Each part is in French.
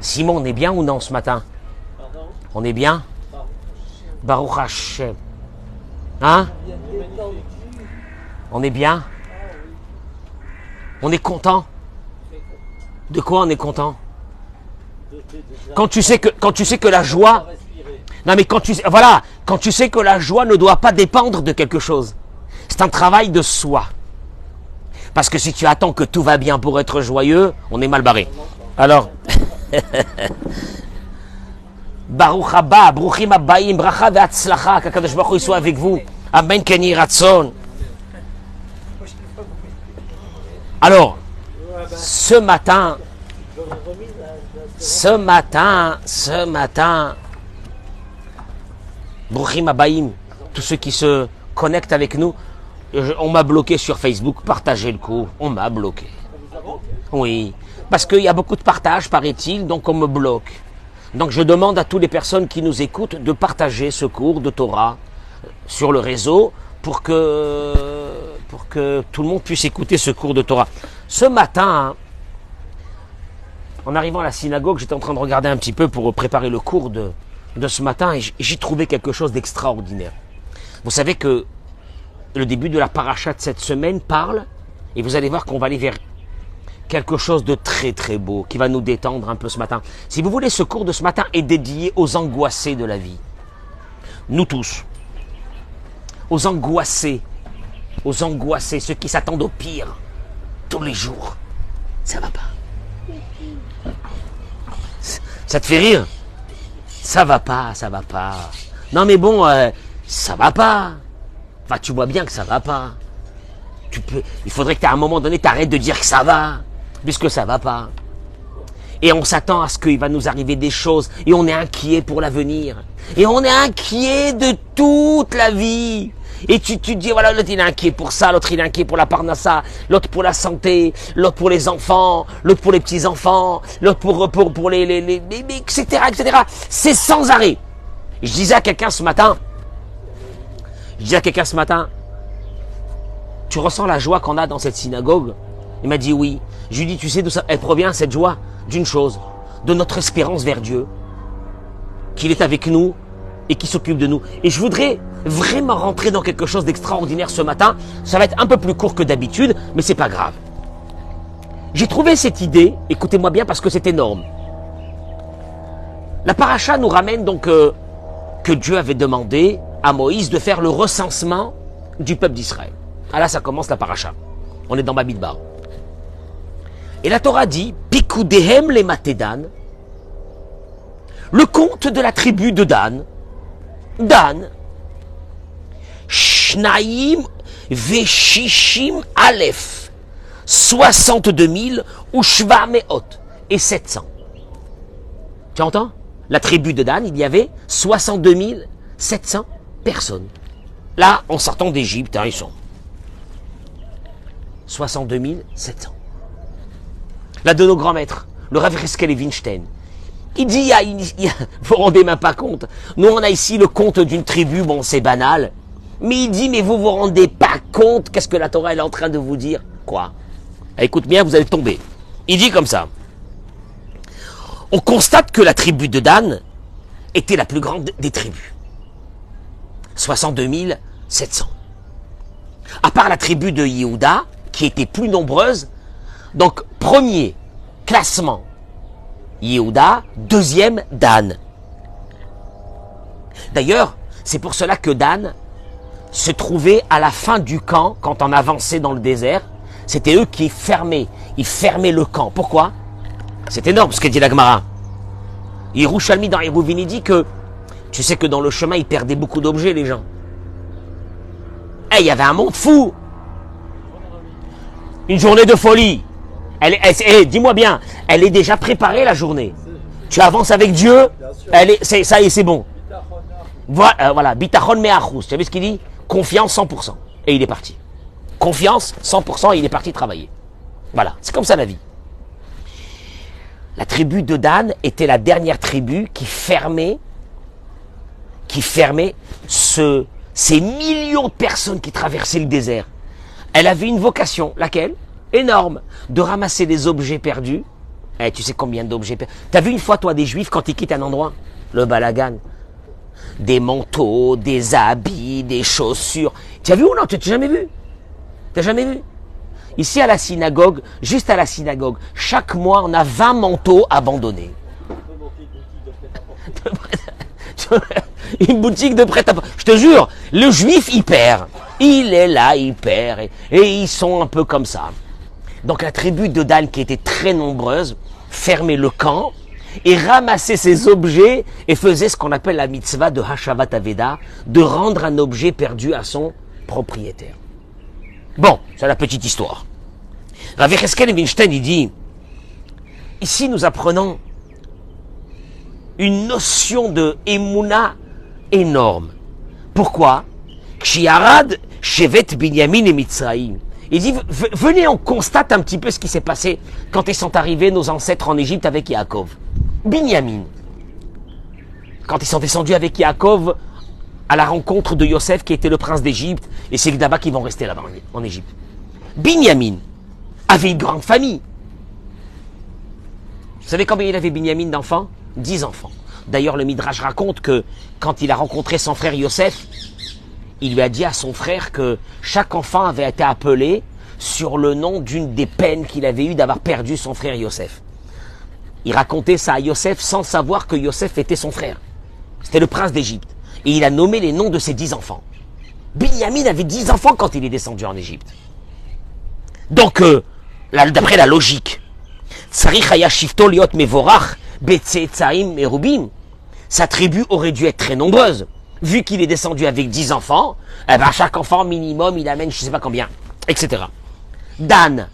Simon, on est bien ou non ce matin? Pardon? On est bien? Baruch Hashem. Hein? On est bien? On est content? De quoi on est content? Quand tu sais que la joie... Non mais quand tu sais que la joie ne doit pas dépendre de quelque chose. C'est un travail de soi. Parce que si tu attends que tout va bien pour être joyeux, on est mal barré. Alors... Baruch haba, bruchim habaim, bracha ve'atzlacha, qu'Akadosh Baruch Hu soit avec vous. Amen, ken yeh ratzon. Alors, ce matin, bruchim habaim, tous ceux qui se connectent avec nous, on m'a bloqué sur Facebook, partagez le coup, on m'a bloqué. Oui, parce qu'il y a beaucoup de partages, paraît-il, donc on me bloque. Donc je demande à toutes les personnes qui nous écoutent de partager ce cours de Torah sur le réseau pour que tout le monde puisse écouter ce cours de Torah. Ce matin, en arrivant à la synagogue, j'étais en train de regarder un petit peu pour préparer le cours de ce matin et j'ai trouvé quelque chose d'extraordinaire. Vous savez que le début de la paracha de cette semaine parle, et vous allez voir qu'on va aller vers quelque chose de très très beau qui va nous détendre un peu ce matin. Si vous voulez, ce cours de ce matin est dédié aux angoissés de la vie. Nous tous. Aux angoissés, ceux qui s'attendent au pire tous les jours. Ça va pas. Ça te fait rire? Ça va pas. Non mais bon, ça va pas. Enfin, tu vois bien que ça va pas. Il faudrait qu'à un moment donné, tu arrêtes de dire que ça va, puisque ça va pas. Et on s'attend à ce qu'il va nous arriver des choses, et on est inquiet pour l'avenir. Et on est inquiet de toute la vie. Et tu te dis, voilà, l'autre il est inquiet pour ça, l'autre il est inquiet pour la parnassa, l'autre pour la santé, l'autre pour les enfants, l'autre pour les petits-enfants, l'autre pour les etc., etc. C'est sans arrêt. Je disais à quelqu'un ce matin, tu ressens la joie qu'on a dans cette synagogue? Il m'a dit oui. Je lui dis, tu sais d'où ça, elle provient cette joie? D'une chose, de notre espérance vers Dieu, qu'il est avec nous et qui s'occupe de nous. Et je voudrais vraiment rentrer dans quelque chose d'extraordinaire ce matin. Ça va être un peu plus court que d'habitude, mais c'est pas grave. J'ai trouvé cette idée, écoutez-moi bien parce que c'est énorme. La paracha nous ramène donc que Dieu avait demandé à Moïse de faire le recensement du peuple d'Israël. Ah là, ça commence la paracha. On est dans Bamidbar. Et la Torah dit, Pikudehem le Matédan, le compte de la tribu de Dan, Shnaim Veshishim Aleph, 62 000 ou Shvameot et 700. Tu entends? La tribu de Dan, il y avait 62 700 personnes. Là, en sortant d'Égypte, ils sont 62 700. Là, de nos grands maîtres, le Rav Riskel Evinstein, il dit, vous vous rendez même pas compte. Nous, on a ici le compte d'une tribu, bon, c'est banal. Mais il dit, mais vous vous rendez pas compte qu'est-ce que la Torah elle est en train de vous dire? Quoi? Écoute bien, vous allez tomber. Il dit comme ça. On constate que la tribu de Dan était la plus grande des tribus. 62 700. À part la tribu de Yehuda, qui était plus nombreuse, donc premier classement Yehuda, deuxième Dan. D'ailleurs, c'est pour cela que Dan se trouvait à la fin du camp, quand on avançait dans le désert. C'était eux qui fermaient. Ils fermaient le camp. Pourquoi? C'est énorme ce qu'a dit la Gemara. Yerushalmi dans Eruvin, il dit que, tu sais que dans le chemin, ils perdaient beaucoup d'objets, les gens. Il y avait un monde fou. Une journée de folie. Dis-moi bien, elle est déjà préparée la journée. Tu avances avec Dieu, ça y est, c'est bon. Voilà, bitachon me'achous. Tu savez ce qu'il dit? Confiance 100%. Et il est parti. Confiance 100% et il est parti travailler. Voilà, c'est comme ça la vie. La tribu de Dan était la dernière tribu qui fermait ces millions de personnes qui traversaient le désert. Elle avait une vocation, laquelle? Énorme, de ramasser des objets perdus Eh, tu sais combien d'objets... T'as vu une fois, toi, des juifs, quand ils quittent un endroit? Le balagan. Des manteaux, des habits, des chaussures. Tu as vu ou non? Tu n'as jamais vu? T'as jamais vu? Ici, à la synagogue, juste à la synagogue, chaque mois, on a 20 manteaux abandonnés. Une boutique de prêt-à-porter. Je te jure, le juif, il perd. Il est là, il perd. Et ils sont un peu comme ça. Donc la tribu de Dan, qui était très nombreuse, fermait le camp et ramassait ses objets et faisait ce qu'on appelle la mitzvah de Hashavat Aveda, de rendre un objet perdu à son propriétaire. Bon, c'est la petite histoire. Rav Yecheskel Winstein, il dit, ici nous apprenons une notion de Emouna énorme. Pourquoi? Kshiarad Shevet Binyamin et Mitzraïm. Il dit, venez, on constate un petit peu ce qui s'est passé quand ils sont arrivés, nos ancêtres en Égypte avec Yaakov. Binyamin. Quand ils sont descendus avec Yaakov à la rencontre de Yosef qui était le prince d'Égypte, et c'est là-bas qu'ils vont rester là-bas en Égypte. Binyamin avait une grande famille. Vous savez combien il avait Binyamin d'enfants? 10 enfants. D'ailleurs, le Midrash raconte que quand il a rencontré son frère Yosef, il lui a dit à son frère que chaque enfant avait été appelé sur le nom d'une des peines qu'il avait eues d'avoir perdu son frère Yosef. Il racontait ça à Yosef sans savoir que Yosef était son frère. C'était le prince d'Égypte. Et il a nommé les noms de ses 10 enfants. Binyamin avait 10 enfants quand il est descendu en Égypte. Donc, d'après la logique, Tsarich haya shifto liot mevorach betzetzaim merubim. Sa tribu aurait dû être très nombreuse. Vu qu'il est descendu avec 10 enfants, eh ben chaque enfant minimum, il amène je ne sais pas combien, etc. Dan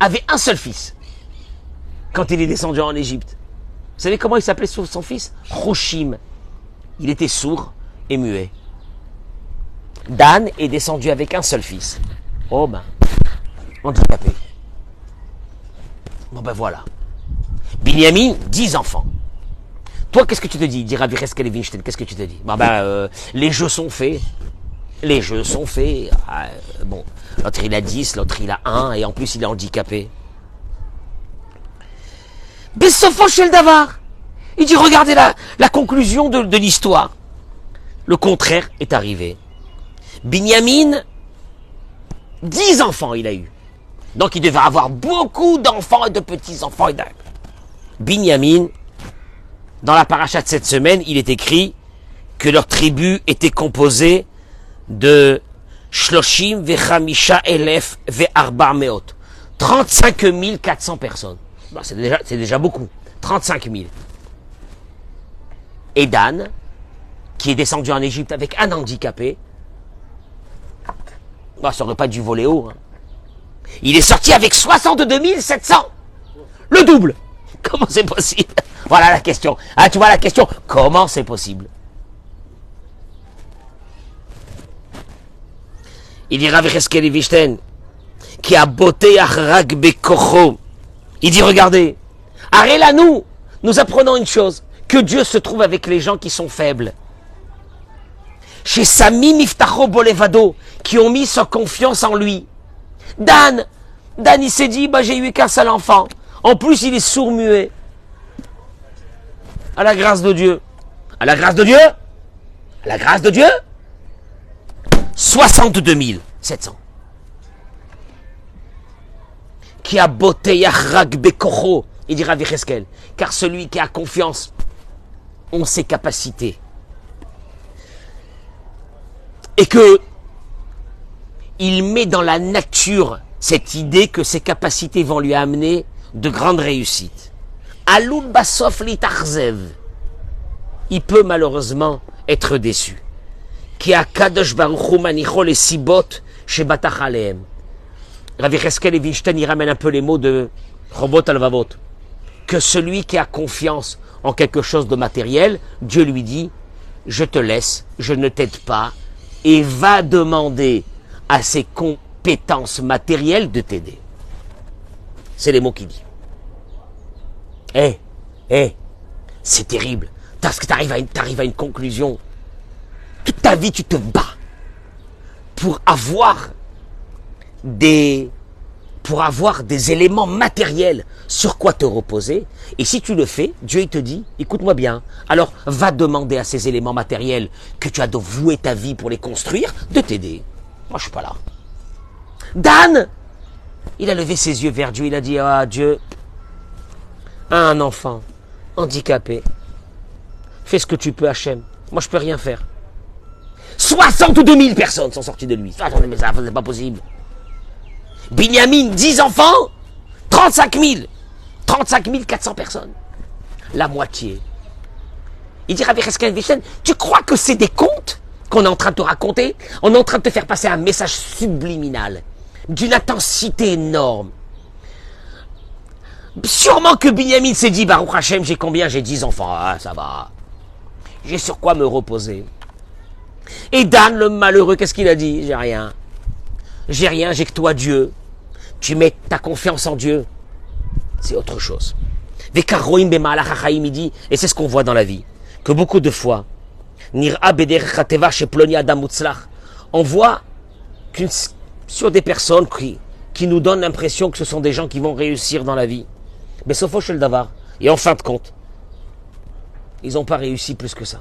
avait un seul fils quand il est descendu en Égypte. Vous savez comment il s'appelait son fils? Choshim. Il était sourd et muet. Dan est descendu avec un seul fils. Oh ben, handicapé. Bon ben voilà. Binyamin, 10 enfants. Toi, qu'est-ce que tu te dis? Dit Rav Yecheskel Winstein, qu'est-ce que tu te dis? Les jeux sont faits. Les jeux sont faits. Ah, bon, l'autre il a 10, l'autre il a 1, et en plus il est handicapé. Bessofo shel davar. Il dit, regardez la conclusion de l'histoire. Le contraire est arrivé. Binyamin, 10 enfants il a eu. Donc il devait avoir beaucoup d'enfants et de petits-enfants. Binyamin, dans la paracha de cette semaine, il est écrit que leur tribu était composée de Shloshim vechamisha elef ve'arba meot. 35 400 personnes. Bon, c'est déjà beaucoup. 35 000. Et Dan, qui est descendu en Égypte avec un handicapé, bon, ça n'aurait pas dû voler haut. Hein. Il est sorti avec 62 700. Le double. Comment c'est possible? Voilà la question. Ah, tu vois la question? Comment c'est possible? Il dit Rav Yecheskel Winstein, qui a beauté Achrag Bekocho. Il dit, regardez, Arela nous apprenons une chose, que Dieu se trouve avec les gens qui sont faibles. Chez Sami Miftacho Bolevado, qui ont mis sa confiance en lui. Dan, il s'est dit, j'ai eu qu'un seul enfant. En plus, il est sourd-muet. À la grâce de Dieu. À la grâce de Dieu? À la grâce de Dieu? 62 700. Qui a beauté Yachrag Bekocho, il dit Rav Yecheskel, car celui qui a confiance en ses capacités. Et que il met dans la nature cette idée que ses capacités vont lui amener de grandes réussites. Alul basof litarzev. Il peut malheureusement être déçu. Qui a kadosh baruch hu manicho les sibot chez Batach alehem. Rav Yecheskel et Winstein, il ramène un peu les mots de Robot Alvavot. Que celui qui a confiance en quelque chose de matériel, Dieu lui dit, je te laisse, je ne t'aide pas, et va demander à ses compétences matérielles de t'aider. C'est les mots qu'il dit. C'est terrible. Parce que t'arrives à une conclusion. Toute ta vie, tu te bats pour avoir des pour avoir des éléments matériels sur quoi te reposer. Et si tu le fais, Dieu il te dit, écoute-moi bien, alors va demander à ces éléments matériels que tu as de vouer ta vie pour les construire, de t'aider. Moi je suis pas là. Dan, il a levé ses yeux vers Dieu, il a dit, ah Dieu, un enfant handicapé, fais ce que tu peux Hachem, moi je peux rien faire. 62 000 personnes sont sorties de lui. Attendez, mais ça c'est pas possible. Binyamin, 10 enfants, 35 400 personnes. La moitié. Il dit, Rabbi Cheskel Vichen, tu crois que c'est des contes qu'on est en train de te raconter? On est en train de te faire passer un message subliminal, d'une intensité énorme. Sûrement que Binyamin s'est dit, Baruch Hashem, j'ai combien? J'ai 10 enfants. Ah, ça va. J'ai sur quoi me reposer. Et Dan, le malheureux, qu'est-ce qu'il a dit? J'ai rien. J'ai rien, j'ai que toi, Dieu. Tu mets ta confiance en Dieu. C'est autre chose. Il dit, et c'est ce qu'on voit dans la vie, que beaucoup de fois, on voit sur des personnes qui nous donnent l'impression que ce sont des gens qui vont réussir dans la vie. Mais sauf au Shel Davar. Et en fin de compte, ils n'ont pas réussi plus que ça.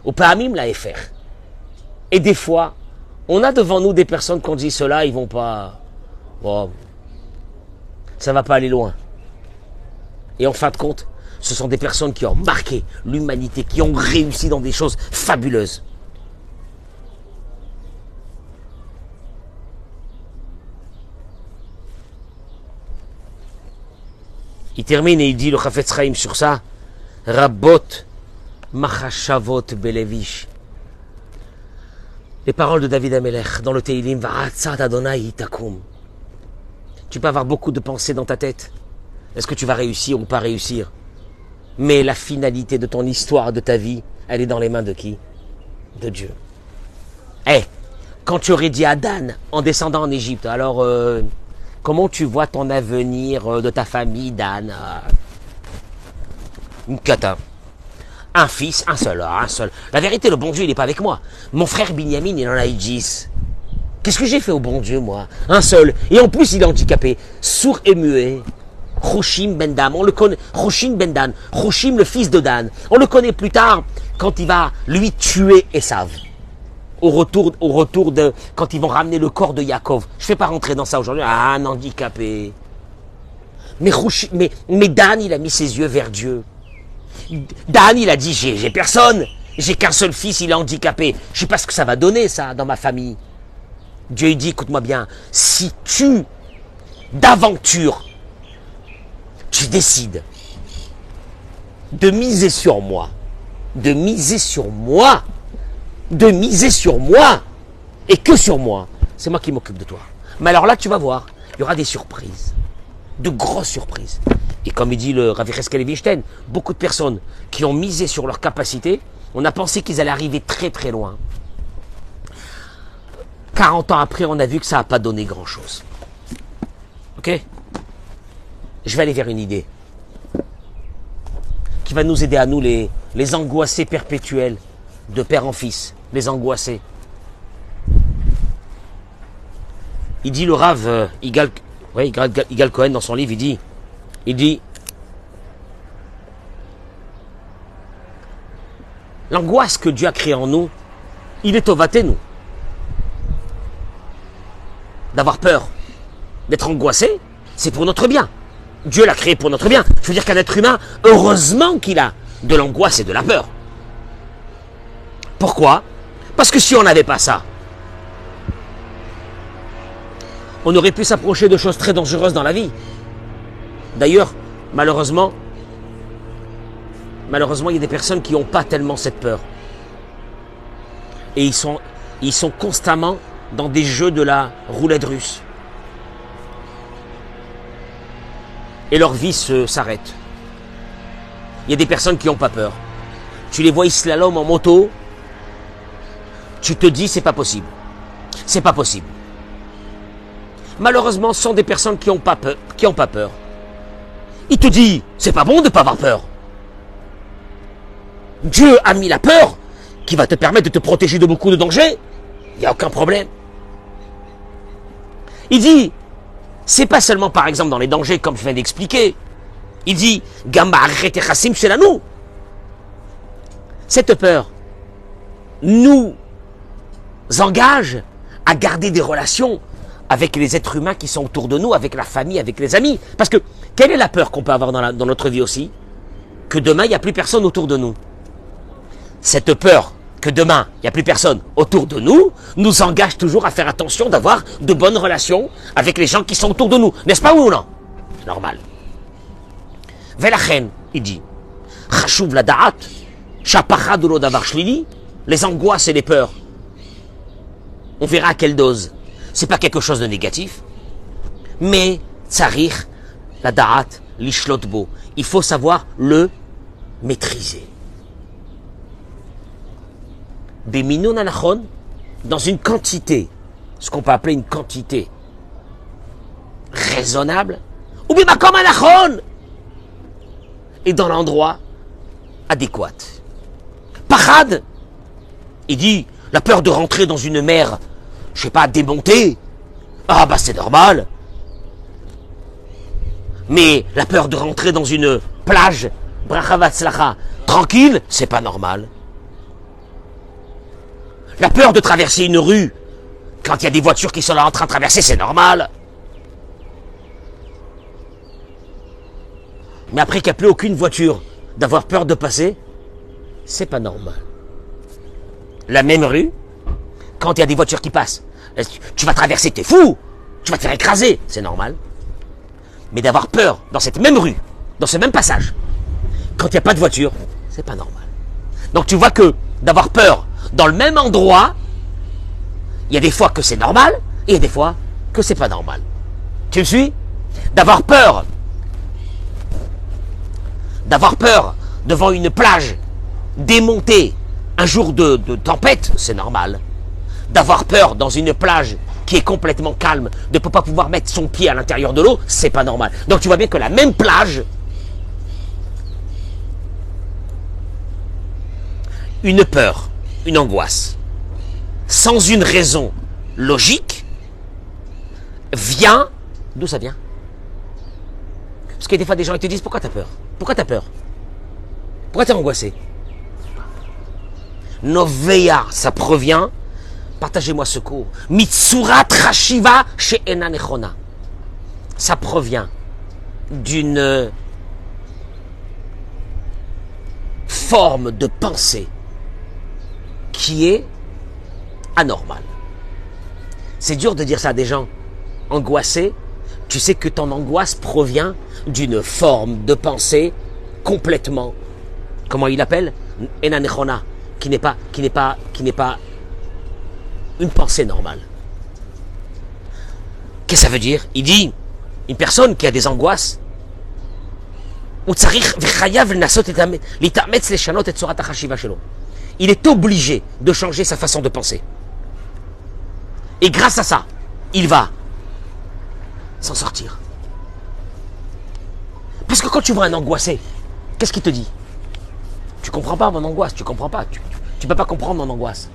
Au Pahamim, la FR. Et des fois, on a devant nous des personnes qu'on dit, ceux-là, ils vont pas... Bon, ça va pas aller loin. Et en fin de compte, ce sont des personnes qui ont marqué l'humanité, qui ont réussi dans des choses fabuleuses. Il termine et il dit, le Chafetz Chaim sur ça, Rabot Machashavot Belevish. Les paroles de David Amelech dans le Teilim, Va'atzat Adonai Itakum. Tu peux avoir beaucoup de pensées dans ta tête. Est-ce que tu vas réussir ou pas réussir? Mais la finalité de ton histoire, de ta vie, elle est dans les mains de qui? De Dieu. Quand tu aurais dit à Dan, en descendant en Égypte, alors comment tu vois ton avenir de ta famille, Dan? Une cata. Un fils, un seul. La vérité, le bon Dieu, il n'est pas avec moi. Mon frère Binyamin, il en a eu 10. Qu'est-ce que j'ai fait au bon Dieu, moi? Un seul. Et en plus, il est handicapé. Sourd et muet. Choshim ben Dam. On le connaît. Choshim ben Dan. Choshim, le fils de Dan. On le connaît plus tard, quand il va lui tuer Esav. Au retour de... Quand ils vont ramener le corps de Yaakov. Je ne vais pas rentrer dans ça aujourd'hui. Ah, un handicapé. Mais Dan, il a mis ses yeux vers Dieu. Dan, il a dit, j'ai personne, j'ai qu'un seul fils, il est handicapé. Je sais pas ce que ça va donner, ça, dans ma famille. Dieu dit, écoute-moi bien, si d'aventure, tu décides de miser sur moi, et que sur moi, c'est moi qui m'occupe de toi. Mais alors là, tu vas voir, il y aura des surprises, de grosses surprises. Et comme il dit le Rabbi Cheskel Vichten, beaucoup de personnes qui ont misé sur leur capacité, on a pensé qu'ils allaient arriver très très loin. 40 ans après, on a vu que ça n'a pas donné grand-chose. Ok? Je vais aller vers une idée qui va nous aider à nous, les angoissés perpétuels, de père en fils, les angoissés. Il dit le Rav Igal Cohen dans son livre, il dit, l'angoisse que Dieu a créée en nous, il est ovaté nous. D'avoir peur, d'être angoissé, c'est pour notre bien. Dieu l'a créé pour notre bien. Je veux dire qu'un être humain, heureusement qu'il a de l'angoisse et de la peur. Pourquoi? Parce que si on n'avait pas ça, on aurait pu s'approcher de choses très dangereuses dans la vie. D'ailleurs, malheureusement, il y a des personnes qui n'ont pas tellement cette peur. Et ils sont constamment dans des jeux de la roulette russe. Et leur vie s'arrête. Il y a des personnes qui n'ont pas peur. Tu les vois slalom en moto, tu te dis c'est pas possible. C'est pas possible. Malheureusement, ce sont des personnes qui n'ont pas peur. Il te dit, c'est pas bon de ne pas avoir peur. Dieu a mis la peur qui va te permettre de te protéger de beaucoup de dangers. Il n'y a aucun problème. Il dit, c'est pas seulement par exemple dans les dangers comme je viens d'expliquer. Il dit, Gamba arrêtez chassim shelanu. Cette peur nous engage à garder des relations avec les êtres humains qui sont autour de nous, avec la famille, avec les amis. Parce que, quelle est la peur qu'on peut avoir dans notre vie aussi? Que demain, il n'y a plus personne autour de nous. Cette peur que demain, il n'y a plus personne autour de nous, nous engage toujours à faire attention d'avoir de bonnes relations avec les gens qui sont autour de nous. N'est-ce pas ou non? C'est normal. Velachen, il dit, Chashuv la da'at, shapachad ulo davar shlili, les angoisses et les peurs. On verra à quelle dose. C'est pas quelque chose de négatif, mais tsarich la da'at lishlot bo. Il faut savoir le maîtriser. Beminon anachon, dans une quantité, ce qu'on peut appeler une quantité raisonnable, ou bimakom anachon, et dans l'endroit adéquat. Pachad, il dit, la peur de rentrer dans une mer, je sais pas, démontée, ah bah c'est normal. Mais la peur de rentrer dans une plage, bracha tranquille, c'est pas normal. La peur de traverser une rue, quand il y a des voitures qui sont là en train de traverser, c'est normal. Mais après qu'il n'y a plus aucune voiture, d'avoir peur de passer, c'est pas normal. La même rue, quand il y a des voitures qui passent, tu vas traverser, t'es fou, tu vas te faire écraser, c'est normal. Mais d'avoir peur dans cette même rue, dans ce même passage, quand il n'y a pas de voiture, c'est pas normal. Donc tu vois que d'avoir peur dans le même endroit, il y a des fois que c'est normal, et il y a des fois que c'est pas normal. Tu me suis? D'avoir peur devant une plage démontée un jour de tempête, c'est normal. D'avoir peur dans une plage qui est complètement calme, de ne pas pouvoir mettre son pied à l'intérieur de l'eau, c'est pas normal. Donc tu vois bien que la même plage, une peur, une angoisse, sans une raison logique, vient, d'où ça vient? Parce que des fois des gens ils te disent, pourquoi t'as peur? Pourquoi t'as peur? Pourquoi t'es angoissé? Noveya, ça provient, partagez-moi ce cours, Mitsurat Rashiva chez Enanechona. Ça provient d'une forme de pensée qui est anormale. C'est dur de dire ça à des gens angoissés. Tu sais que ton angoisse provient d'une forme de pensée complètement, comment il appelle? Enanechona, qui n'est pas une pensée normale. Qu'est-ce que ça veut dire? Il dit, une personne qui a des angoisses, il est obligé de changer sa façon de penser. Et grâce à ça, il va s'en sortir. Parce que quand tu vois un angoissé, qu'est-ce qu'il te dit? Tu comprends pas mon angoisse, tu comprends pas, tu peux pas comprendre mon angoisse.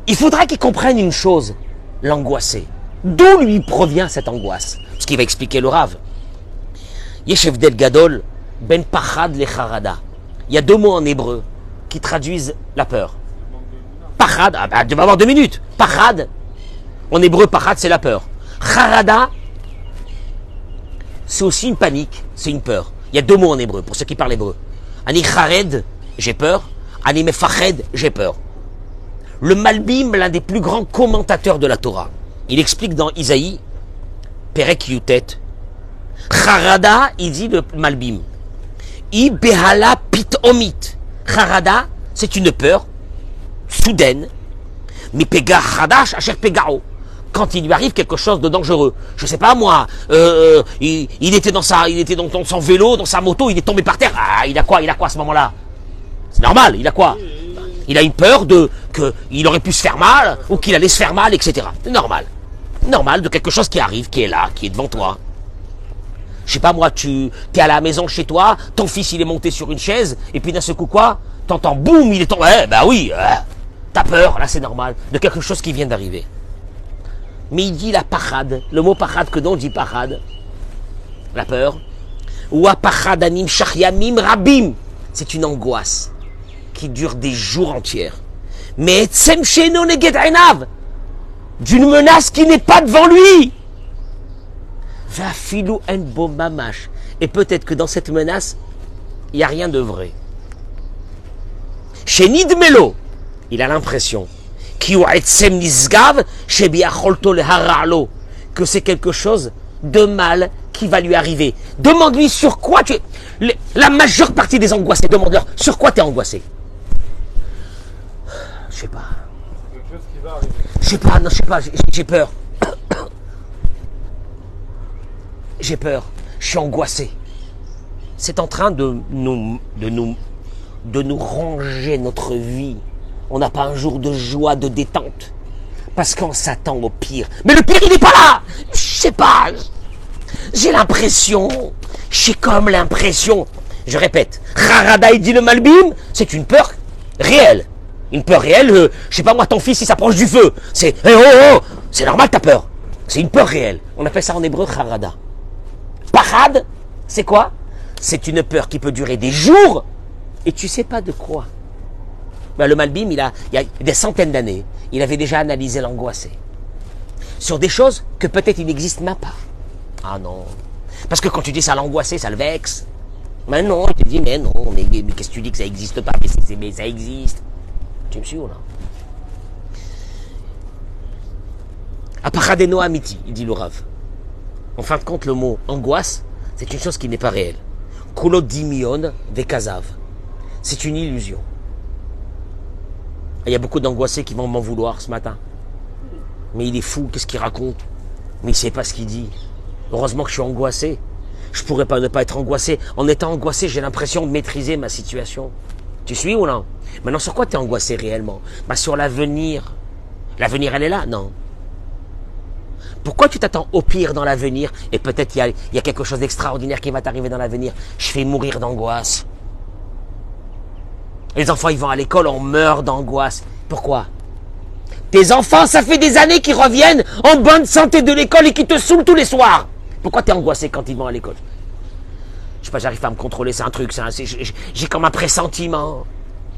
Il faudra qu'il comprenne une chose, l'angoissé. D'où lui provient cette angoisse? Ce qui va expliquer le Rav. Yeshev del Gadol, ben pachad le charada. Il y a deux mots en hébreu qui traduisent la peur. Pachad, tu vas avoir 2 minutes. Pachad, en hébreu, pachad, c'est la peur. Charada, c'est aussi une panique, c'est une peur. Il y a 2 mots en hébreu, pour ceux qui parlent hébreu. Ani chared, j'ai peur. Ani mefached, j'ai peur. Le Malbim, l'un des plus grands commentateurs de la Torah, il explique dans Isaïe, Perek Yutet, Charada, il dit le Malbim, I behala pitomit. Charada, c'est une peur soudaine, mais pega chadash asher pegao. Quand il lui arrive quelque chose de dangereux, je sais pas moi, il était dans son vélo, dans sa moto, il est tombé par terre. Ah, il a quoi à ce moment-là? C'est normal, il a quoi? Il a une peur qu'il aurait pu se faire mal, ou qu'il allait se faire mal, etc. C'est normal. Normal de quelque chose qui arrive, qui est là, qui est devant toi. Je sais pas moi, tu es à la maison chez toi, ton fils il est monté sur une chaise, et puis d'un seul coup quoi, t'entends boum, il est tombé. Eh ben oui, T'as peur, là c'est normal, de quelque chose qui vient d'arriver. Mais il dit la parade, le mot parade que dont dit parade, la peur, ou apachadanim shachiyamim rabim, c'est une angoisse qui dure des jours entiers. Mais etzem she'eino neged einav, d'une menace qui n'est pas devant lui. Vafilu en bo mamash, et peut-être que dans cette menace, il n'y a rien de vrai. Chez Nidmelo, il a l'impression que c'est quelque chose de mal qui va lui arriver. Demande-lui sur quoi tu es. La majeure partie des angoissés, demande-leur sur quoi tu es angoissé. Je sais pas. Quelque chose qui va arriver. Je sais pas, non, je sais pas, j'ai peur. J'ai peur, je suis angoissé. C'est en train de nous ranger notre vie. On n'a pas un jour de joie, de détente. Parce qu'on s'attend au pire. Mais le pire, il n'est pas là. Je sais pas. J'ai l'impression. J'ai comme l'impression. Je répète. Harada, il dit le Malbim, c'est une peur réelle. Une peur réelle. Je sais pas moi, ton fils, il s'approche du feu. C'est, c'est normal, t'as peur. C'est une peur réelle. On appelle ça en hébreu Harada. Parade, c'est quoi? C'est une peur qui peut durer des jours et tu sais pas de quoi. Ben, le Malbim, il y a des centaines d'années, il avait déjà analysé l'angoissé sur des choses que peut-être il n'existe même pas. Ah non. Parce que quand tu dis ça l'angoissé, ça le vexe. Mais non, il te dit, mais non, mais qu'est-ce que tu dis que ça n'existe pas? Mais ça existe. Tu me suis ou non? Apachadeno amiti, il dit le Rav. En fin de compte, le mot angoisse, c'est une chose qui n'est pas réelle. Kulodimion vekazav. C'est une illusion. Il y a beaucoup d'angoissés qui vont m'en vouloir ce matin. Mais il est fou, qu'est-ce qu'il raconte? Mais il ne sait pas ce qu'il dit. Heureusement que je suis angoissé. Je ne pourrais pas ne pas être angoissé. En étant angoissé, j'ai l'impression de maîtriser ma situation. Tu suis ou non? Maintenant, sur quoi tu es angoissé réellement? Bah, sur l'avenir. L'avenir, elle est là? Non. Pourquoi tu t'attends au pire dans l'avenir? Et peut-être il y a quelque chose d'extraordinaire qui va t'arriver dans l'avenir. Je fais mourir d'angoisse. Les enfants, ils vont à l'école, on meurt d'angoisse. Pourquoi? Tes enfants, ça fait des années qu'ils reviennent en bonne santé de l'école et qui te saoulent tous les soirs. Pourquoi tu es angoissé quand ils vont à l'école? Je sais pas, j'arrive pas à me contrôler, c'est un truc. J'ai comme un pressentiment.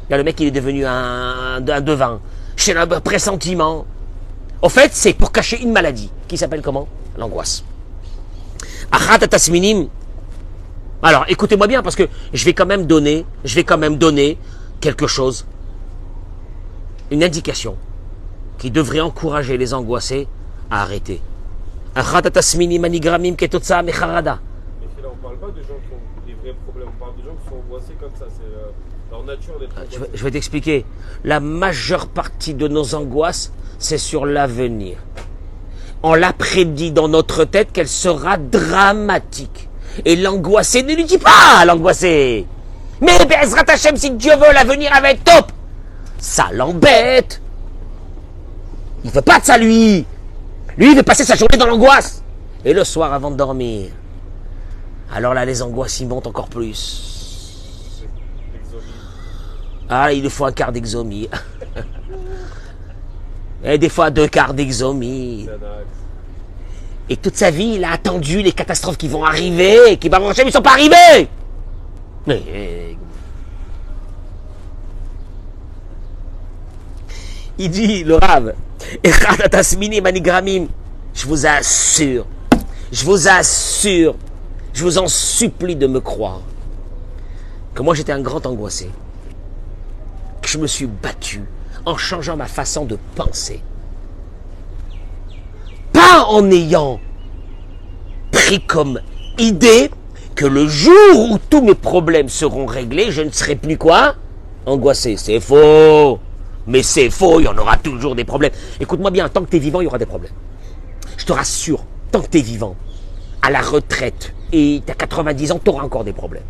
Là, le mec, il est devenu un devin. J'ai un pressentiment. Au fait, c'est pour cacher une maladie qui s'appelle comment? L'angoisse. Achat atasminim. Alors, écoutez-moi bien parce que je vais quand même donner quelque chose, une indication qui devrait encourager les angoissés à arrêter. Achat atasminim anigramim ketotsa mecharada. Mais là, on parle pas de gens qui ont des vrais problèmes, on parle de gens qui sont angoissés comme ça, c'est leur nature d'être angoissés. Je vais t'expliquer. La majeure partie de nos angoisses, c'est sur l'avenir. On l'a prédit dans notre tête qu'elle sera dramatique. Et l'angoissé ne lui dit pas, l'angoissé. Mais Bezrat Hashem, si Dieu veut, l'avenir va être top. Ça l'embête. Il veut pas de ça, lui. Lui, il veut passer sa journée dans l'angoisse. Et le soir, avant de dormir. Alors là, les angoisses, ils montent encore plus. Ah, il lui faut un quart d'exomie. Et des fois 2 quarts d'exomie. Et toute sa vie, il a attendu les catastrophes qui vont arriver, et qui vont marcher, mais ils ne sont pas arrivés. Il dit, le Rav, je vous assure, je vous en supplie de me croire, que moi j'étais un grand angoissé, que je me suis battu en changeant ma façon de penser. Pas en ayant pris comme idée que le jour où tous mes problèmes seront réglés, je ne serai plus quoi? Angoissé. C'est faux. Mais c'est faux, il y en aura toujours des problèmes. Écoute-moi bien, tant que tu es vivant, il y aura des problèmes. Je te rassure, tant que tu es vivant, à la retraite, et tu as 90 ans, tu auras encore des problèmes.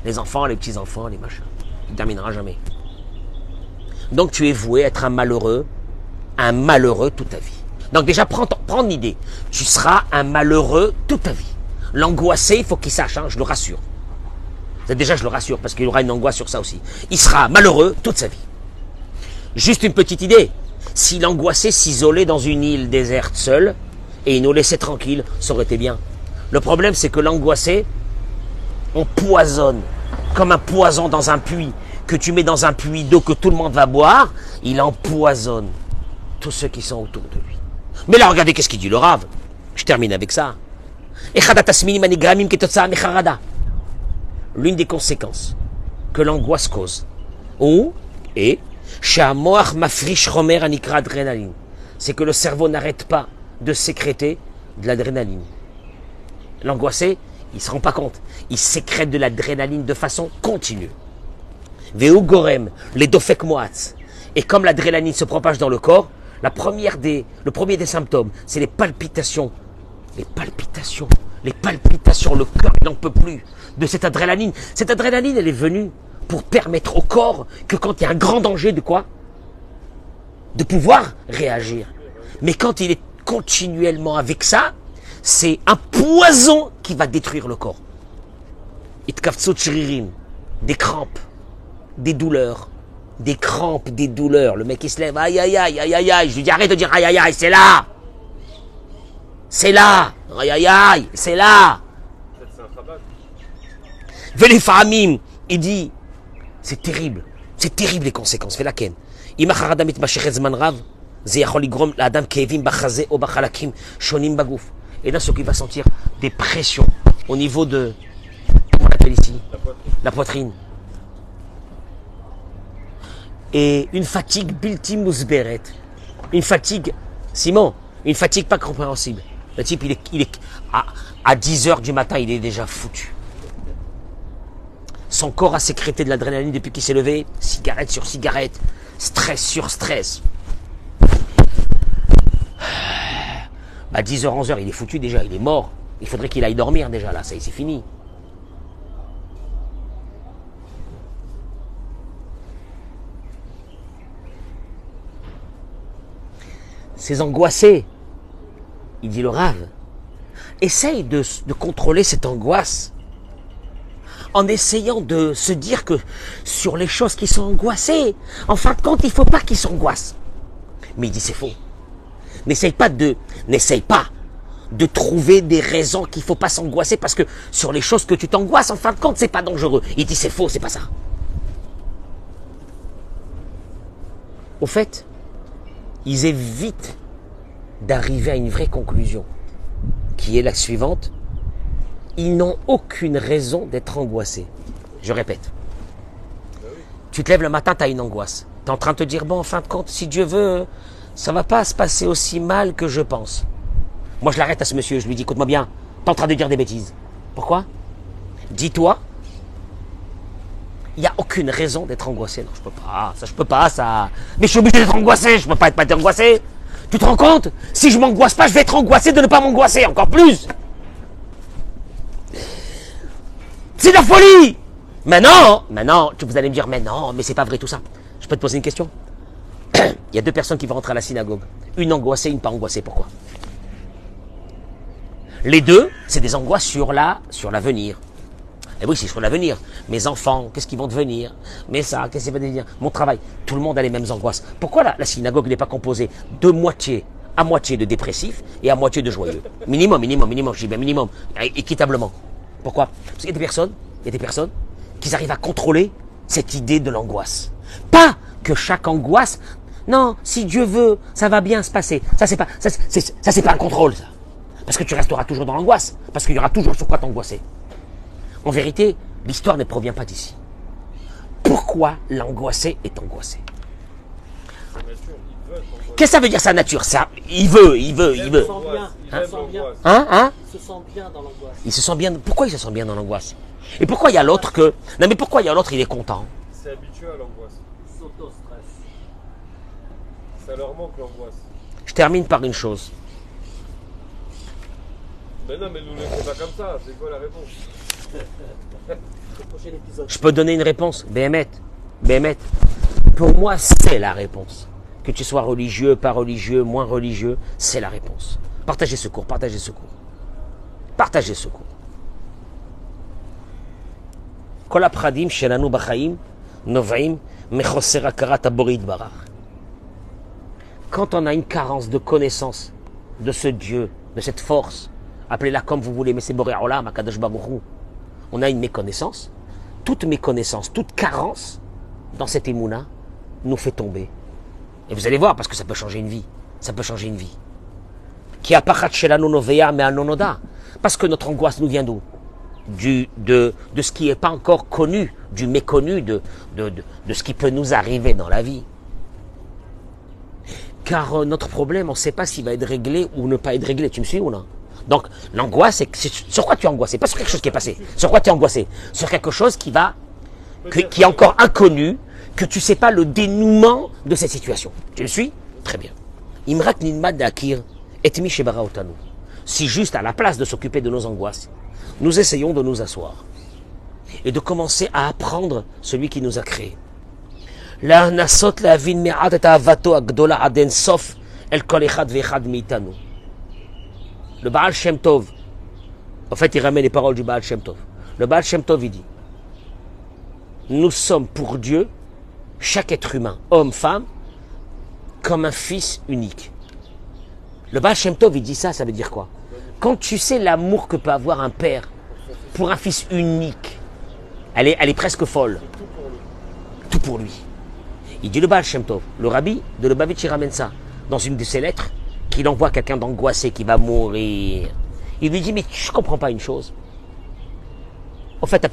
Les enfants, les petits-enfants, les machins. Tu ne termineras jamais. Donc tu es voué à être un malheureux toute ta vie. Donc déjà, prends l'idée. Tu seras un malheureux toute ta vie. L'angoissé, il faut qu'il sache, hein, je le rassure. Déjà, je le rassure, parce qu'il aura une angoisse sur ça aussi. Il sera malheureux toute sa vie. Juste une petite idée. Si l'angoissé s'isolait dans une île déserte seul, et il nous laissait tranquille, ça aurait été bien. Le problème, c'est que l'angoissé, on poisonne, comme un poison dans un puits, que tu mets dans un puits d'eau que tout le monde va boire, il empoisonne tous ceux qui sont autour de lui. Mais là, regardez qu'est-ce qu'il dit le Rav. Je termine avec ça. L'une des conséquences que l'angoisse cause, c'est que le cerveau n'arrête pas de sécréter de l'adrénaline. L'angoissé, il ne se rend pas compte. Il sécrète de l'adrénaline de façon continue. Veu gorem, les dofek moatz. Et comme l'adrénaline se propage dans le corps, le premier des symptômes, c'est les palpitations. Les palpitations, le cœur n'en peut plus de cette adrénaline. Cette adrénaline, elle est venue pour permettre au corps que quand il y a un grand danger de quoi? De pouvoir réagir. Mais quand il est continuellement avec ça, c'est un poison qui va détruire le corps. Des crampes, des douleurs, des crampes, des douleurs. Le mec il se lève, aïe aïe aïe aïe aïe aïe. Je lui dis arrête de dire aïe aïe aïe, c'est là. C'est là. Aïe aïe aïe, c'est là. Veli Fahamim, il dit, c'est terrible les conséquences. Fais la ken. Et là, ce qui va sentir des pressions au niveau de, comment on appelle ici, la poitrine. Et une fatigue bilti mousberet. Une fatigue, Simon, une fatigue pas compréhensible. Le type, il est à 10h du matin, il est déjà foutu. Son corps a sécrété de l'adrénaline depuis qu'il s'est levé, cigarette sur cigarette, stress sur stress. À 10h, 11h, il est foutu déjà, il est mort. Il faudrait qu'il aille dormir déjà, là, ça y est, c'est fini. Ces angoissés, il dit le Rav, essaye de contrôler cette angoisse en essayant de se dire que sur les choses qui sont angoissées, en fin de compte, il ne faut pas qu'ils s'angoissent. Mais il dit c'est faux. N'essaye pas de trouver des raisons qu'il ne faut pas s'angoisser parce que sur les choses que tu t'angoisses, en fin de compte, c'est pas dangereux. Il dit c'est faux, c'est pas ça. Au fait, ils évitent d'arriver à une vraie conclusion, qui est la suivante. Ils n'ont aucune raison d'être angoissés. Je répète. Tu te lèves le matin, tu as une angoisse. Tu es en train de te dire, bon, en fin de compte, si Dieu veut, ça ne va pas se passer aussi mal que je pense. Moi, je l'arrête à ce monsieur, je lui dis, écoute-moi bien, tu es en train de dire des bêtises. Pourquoi? Dis-toi, il n'y a aucune raison d'être angoissé. Non, je peux pas, ça. Mais je suis obligé d'être angoissé, je ne peux pas être angoissé. Tu te rends compte? Si je m'angoisse pas, je vais être angoissé de ne pas m'angoisser, encore plus. C'est de la folie. Maintenant, vous allez me dire, mais non, mais c'est pas vrai tout ça. Je peux te poser une question? Il y a deux personnes qui vont rentrer à la synagogue. Une angoissée, une pas angoissée. Pourquoi? Les deux, c'est des angoisses sur l'avenir. Et oui, c'est sur l'avenir. Mes enfants, qu'est-ce qu'ils vont devenir? Mais ça, qu'est-ce qu'ils vont devenir? Mon travail. Tout le monde a les mêmes angoisses. Pourquoi la synagogue n'est pas composée de à moitié de dépressifs et à moitié de joyeux? Minimum, je dis bien minimum, équitablement. Pourquoi? Parce qu'il y a des personnes qui arrivent à contrôler cette idée de l'angoisse. Pas que chaque angoisse, non, si Dieu veut, ça va bien se passer. Ça, c'est pas un contrôle, ça. Parce que tu resteras toujours dans l'angoisse. Parce qu'il y aura toujours sur quoi t'angoisser. En vérité, l'histoire ne provient pas d'ici. Pourquoi l'angoissé est angoissé? Qu'est-ce que ça veut dire sa nature? Ça, il veut. Il se sent bien. Il se sent bien dans l'angoisse. Il se sent bien. Pourquoi il se sent bien dans l'angoisse? Et pourquoi il y a l'autre que... Non mais pourquoi il y a l'autre il est content? C'est habitué à l'angoisse. S'auto-stress. Ça leur manque l'angoisse. Je termine par une chose. Mais non, mais nous laissons pas comme ça. C'est quoi la réponse? Je peux donner une réponse? Béhémet. Pour moi, c'est la réponse. Que tu sois religieux, pas religieux, moins religieux, c'est la réponse. Partagez ce cours. Kol hapradim shelanu b'chaim nov'im mechosser hakarat haborei yitbarach. quand on a une carence de connaissance de ce Dieu, de cette force, appelez-la comme vous voulez, mais c'est Boré Olam, Akadosh Baruch Hu, on a une méconnaissance, toute carence dans cette émouna nous fait tomber. Et vous allez voir, parce que ça peut changer une vie. Ça peut changer une vie. Qui apachat shelanu noveya me anonoda. Parce que notre angoisse nous vient d'où? De ce qui n'est pas encore connu, du méconnu, de ce qui peut nous arriver dans la vie. Car notre problème, on ne sait pas s'il va être réglé ou ne pas être réglé. Tu me suis ou non? Donc, l'angoisse, c'est sur quoi tu es angoissé? Pas sur quelque chose qui est passé. Sur quoi tu es angoissé? Sur quelque chose qui est encore inconnu, que tu ne sais pas le dénouement de cette situation. Tu me suis? Très bien. Imrat nilmad d'akir etmi shebara otanu. Si juste à la place de s'occuper de nos angoisses, nous essayons de nous asseoir et de commencer à apprendre celui qui nous a créés. La nasot la vin me'at et avato agdola aden sof el kol echad ve'echad meitanu. Le Baal Shem Tov, en fait il ramène les paroles du Baal Shem Tov. Le Baal Shem Tov il dit, nous sommes pour Dieu, chaque être humain, homme, femme, comme un fils unique. Le Baal Shem Tov il dit ça veut dire quoi? Quand tu sais l'amour que peut avoir un père pour un fils unique, elle est presque folle. Tout pour lui. Il dit le Baal Shem Tov, le rabbi de Lubavitch, il ramène ça dans une de ses lettres, qu'il envoie quelqu'un d'angoissé qui va mourir. Il lui dit, mais je ne comprends pas une chose. En fait,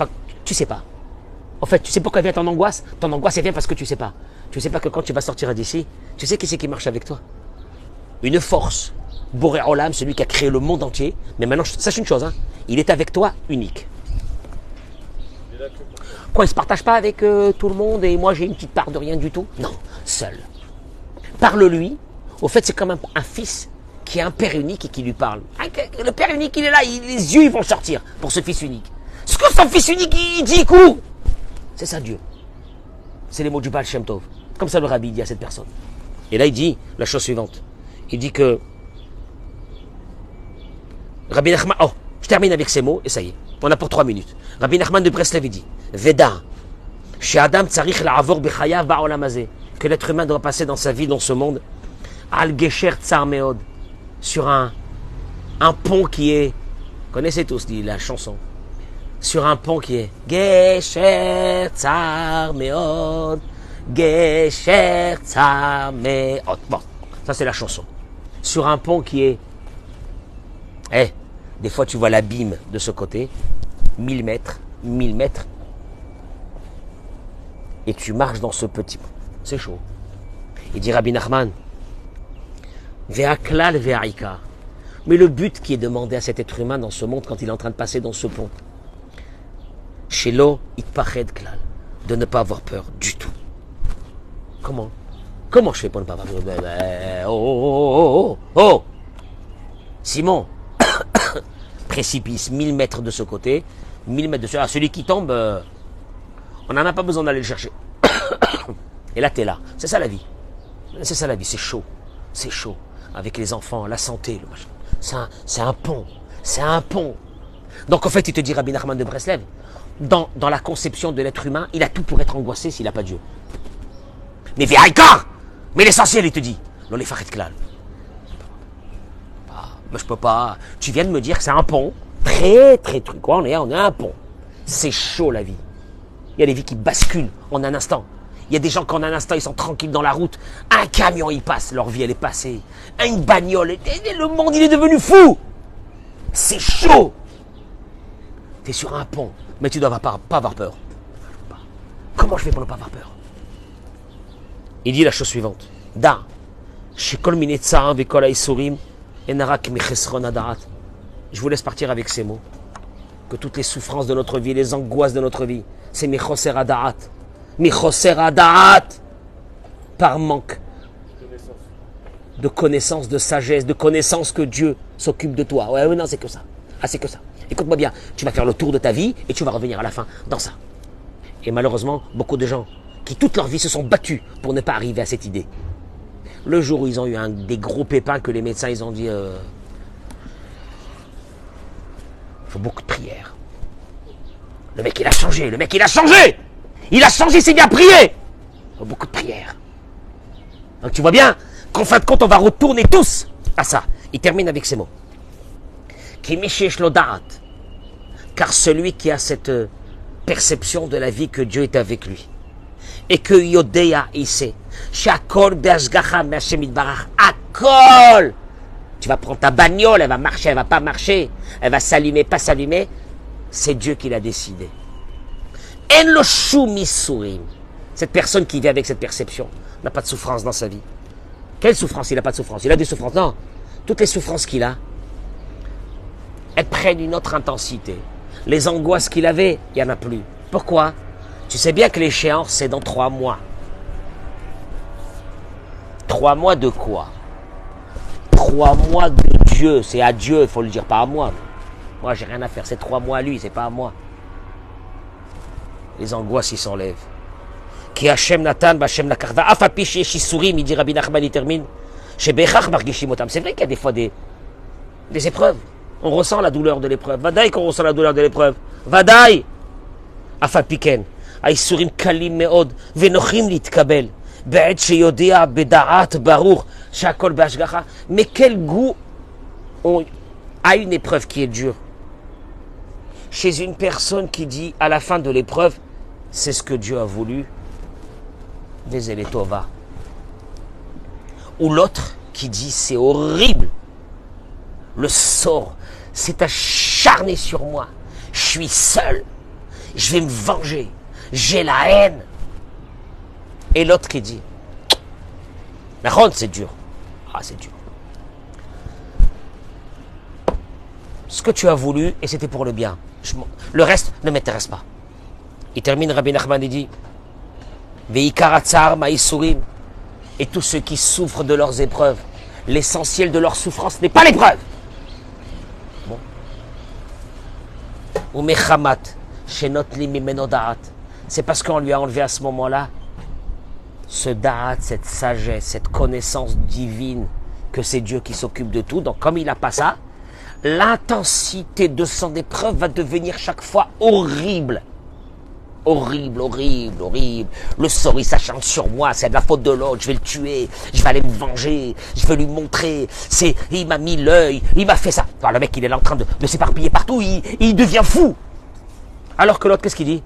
tu sais pas. En fait, tu sais pourquoi vient ton angoisse? Ton angoisse, elle vient parce que tu sais pas. Tu sais pas que quand tu vas sortir d'ici, tu sais qui c'est qui marche avec toi? Une force. Boré Olam, celui qui a créé le monde entier. Mais maintenant, sache une chose, hein, il est avec toi unique. Quoi, il ne se partage pas avec tout le monde et moi j'ai une petite part de rien du tout? Non, seul. Parle-lui. Au fait, c'est comme un fils qui a un père unique et qui lui parle. Le père unique, il est là, les yeux ils vont sortir pour ce fils unique. Ce que son fils unique, il dit, écoute, c'est ça Dieu. C'est les mots du Baal Shem Tov. Comme ça le rabbi dit à cette personne. Et là, il dit la chose suivante. Il dit que Rabbi Nachman, je termine avec ces mots et ça y est. On a pour 3 minutes. Rabbi Nachman de Breslev, il dit Veda, chez Adam tsarich la'avor b'chayav ba'olam hazeh, que l'être humain doit passer dans sa vie, dans ce monde, al gesher tsar meod, sur un pont qui est, connaissez tous la chanson, sur un pont qui est gesher tsar meod, gesher tsar meod. Bon, ça c'est la chanson. Sur un pont qui est, des fois tu vois l'abîme de ce côté, 1000 mètres, et tu marches dans ce petit pont. C'est chaud. Il dit Rabbi Nachman, Ve'aklal ve'aika. Mais le but qui est demandé à cet être humain dans ce monde quand il est en train de passer dans ce pont, Shelo itpached klal, de ne pas avoir peur du tout. Comment je fais pour ne pas avoir peur? Oh Simon, précipice, 1000 mètres de ce côté, 1000 mètres de ce côté. Celui qui tombe, on n'en a pas besoin d'aller le chercher. Et là, tu es là. C'est ça la vie. C'est ça la vie, c'est chaud. C'est chaud. Avec les enfants, la santé, le machin. C'est un pont. C'est un pont. Donc en fait, il te dit, Rabbi Nachman de Breslev, dans la conception de l'être humain, il a tout pour être angoissé s'il n'a pas Dieu. Mais Véhaïkar, mais l'essentiel, il te dit, l'olé faret klal. Mais je peux pas. Tu viens de me dire que c'est un pont. Très truc. Quoi, on est un pont. C'est chaud la vie. Il y a des vies qui basculent en un instant. Il y a des gens qu'en un instant, ils sont tranquilles dans la route. Un camion, il passe. Leur vie, elle est passée. Une bagnole. Le monde, il est devenu fou. C'est chaud. Tu es sur un pont. Mais tu ne dois pas avoir peur. Comment je fais pour ne pas avoir peur? Il dit la chose suivante. Da. Shekol mine tsaam vekol haïsurim. Je vous laisse partir avec ces mots. Que toutes les souffrances de notre vie, les angoisses de notre vie, c'est Michoser Adaat. Michoser Adaat. Par manque de connaissance, de sagesse, de connaissance que Dieu s'occupe de toi. Ouais, non, c'est que ça. C'est que ça. Écoute-moi bien, tu vas faire le tour de ta vie et tu vas revenir à la fin dans ça. Et malheureusement, beaucoup de gens qui toute leur vie se sont battus pour ne pas arriver à cette idée. Le jour où ils ont eu des gros pépins que les médecins ils ont dit il faut beaucoup de prières. Le mec il a changé, Il a changé, c'est bien prié. Il faut beaucoup de prières. Donc tu vois bien, qu'en fin de compte, on va retourner tous à ça. Il termine avec ces mots. Ki mishesh lo da'at. Car celui qui a cette perception de la vie que Dieu est avec lui. Et que Yodea, il sait. Shakol be'ashgacha me'Hashem yitbarach. Akol. Tu vas prendre ta bagnole, elle va marcher, elle va pas marcher. Elle va s'allumer, pas s'allumer. C'est Dieu qui l'a décidé. En lo shum isurim. Cette personne qui vit avec cette perception n'a pas de souffrance dans sa vie. Quelle souffrance? Il n'a pas de souffrance. Il a des souffrances. Non. Toutes les souffrances qu'il a, elles prennent une autre intensité. Les angoisses qu'il avait, il n'y en a plus. Pourquoi? Tu sais bien que l'échéance, c'est dans 3 mois. 3 mois de quoi? 3 mois de Dieu. C'est à Dieu, il faut le dire, pas à moi. Moi, j'ai rien à faire. C'est 3 mois à lui, c'est pas à moi. Les angoisses, ils s'enlèvent. Ki Hashem Natan, Hashem Nakarda, Afapish Yeshisurim, il dit Rabbi Nachman, il termine. Chez Bechach Margishimotam. C'est vrai qu'il y a des fois des épreuves. On ressent la douleur de l'épreuve. Vadaï qu'on ressent la douleur de l'épreuve. Vadaï. Afapiken. Aïsurim Kalim Meod. Venochim Litkabel. Be'et Sheyodea Beda'at Baruch. Shakol Be'ashgacha. Mais quel goût a une épreuve qui est dure? Chez une personne qui dit à la fin de l'épreuve, c'est ce que Dieu a voulu. Vezele Tova. Ou l'autre qui dit c'est horrible. Le sort s'est acharné sur moi. Je suis seul. Je vais me venger. J'ai la haine. Et l'autre qui dit la ronde c'est dur. Ah c'est dur. Ce que tu as voulu et c'était pour le bien. Le reste ne m'intéresse pas. Il termine Rabbi Nachman et dit Veikaratzar ma'isurim. Et tous ceux qui souffrent de leurs épreuves, l'essentiel de leur souffrance n'est pas l'épreuve. Bon. Ou mechamat shenot li mimeno da'at. C'est parce qu'on lui a enlevé à ce moment-là ce da'at, cette sagesse, cette connaissance divine que c'est Dieu qui s'occupe de tout. Donc comme il n'a pas ça, l'intensité de son épreuve va devenir chaque fois horrible. Horrible, horrible, horrible. Le sort, il s'acharne sur moi, c'est de la faute de l'autre, je vais le tuer, je vais aller me venger, je vais lui montrer, il m'a mis l'œil, il m'a fait ça. Enfin, le mec, il est là en train de s'éparpiller partout, il devient fou. Alors que l'autre, qu'est-ce qu'il dit?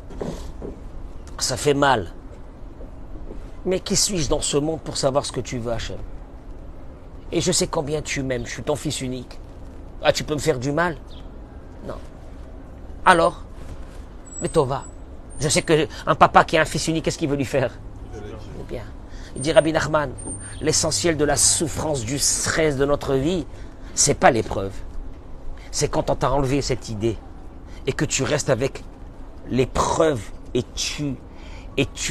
Ça fait mal. Mais qui suis-je dans ce monde pour savoir ce que tu veux, Hachem? Et je sais combien tu m'aimes, je suis ton fils unique. Ah, tu peux me faire du mal? Non. Alors, mais Tova. Je sais qu'un papa qui a un fils unique, qu'est-ce qu'il veut lui faire? Bien. Il dit Rabbi Nachman, l'essentiel de la souffrance, du stress de notre vie, c'est pas l'épreuve. C'est quand on t'a enlevé cette idée et que tu restes avec l'épreuve et tu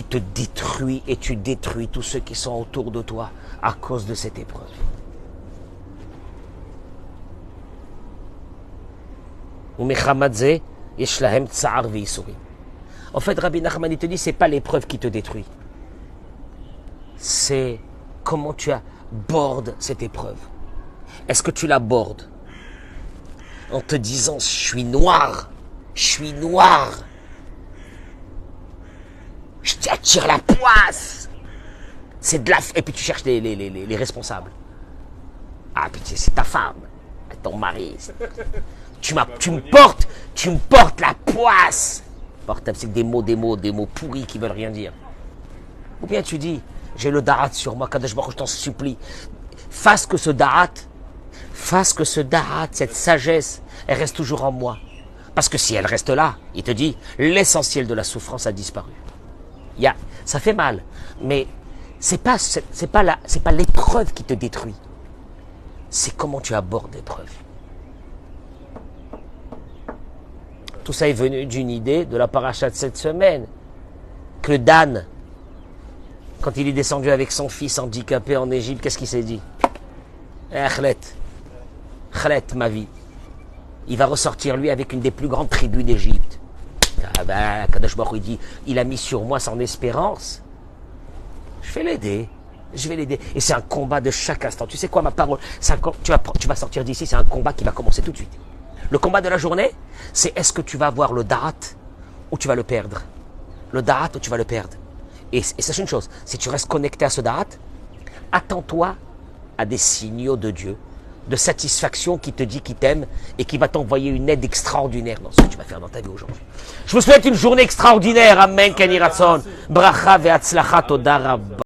te détruis et tu détruis tous ceux qui sont autour de toi à cause de cette épreuve. En fait, Rabbi Nachman, il te dit, c'est pas l'épreuve qui te détruit. C'est comment tu abordes cette épreuve. Est-ce que tu l'abordes en te disant, je suis noir, je t'attire la poisse. C'est de la... Et puis tu cherches les responsables. Ah, puis c'est ta femme, ton mari. Tu me portes la poisse. Portable, c'est des mots pourris qui veulent rien dire. Ou bien tu dis, j'ai le darat sur moi, Kadosh Baruch Hu, je t'en supplie. Fasse que ce darat, cette sagesse, elle reste toujours en moi. Parce que si elle reste là, il te dit, l'essentiel de la souffrance a disparu. Ça fait mal, mais c'est pas l'épreuve qui te détruit. C'est comment tu abordes l'épreuve. Tout ça est venu d'une idée de la paracha de cette semaine. Que Dan, quand il est descendu avec son fils handicapé en Égypte, qu'est-ce qu'il s'est dit? Khlet, ma vie. Il va ressortir lui avec une des plus grandes tribus d'Égypte. Kadosh Baruch Hu dit, il a mis sur moi son espérance. Je vais l'aider. Et c'est un combat de chaque instant. Tu sais quoi, ma parole? Tu vas sortir d'ici, c'est un combat qui va commencer tout de suite. Le combat de la journée, c'est est-ce que tu vas avoir le darat ou tu vas le perdre? Le darat ou tu vas le perdre? Et sache une chose, si tu restes connecté à ce darat, attends-toi à des signaux de Dieu, de satisfaction qui te dit qu'il t'aime et qui va t'envoyer une aide extraordinaire dans ce que tu vas faire dans ta vie aujourd'hui. Je vous souhaite une journée extraordinaire. Amen, Kani Ratson. Bracha ve'atzlacha toda rabba.